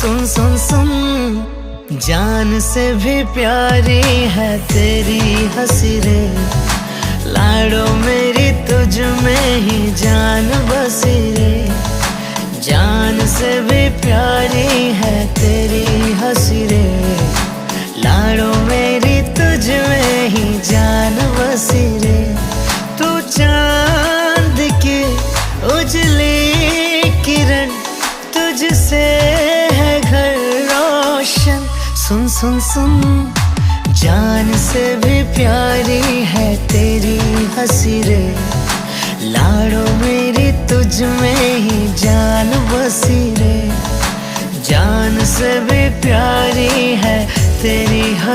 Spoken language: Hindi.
सुन सुन सुन, जान से भी प्यारी है तेरी हंसी रे। लाडो मेरी तुझ में ही जान बसी रे। जान से भी प्यारी है तेरी हंसी रे। लाडो मेरी तुझ में ही जान बसी रे। तू चांद की उजली किरण, तुझसे है घर रोशन। सुन सुन सुन, जान से भी प्यारी है तेरी हंसी रे। लाडो मेरी तुझ में ही जान बसी रे। जान से भी प्यारी है तेरी हंसी।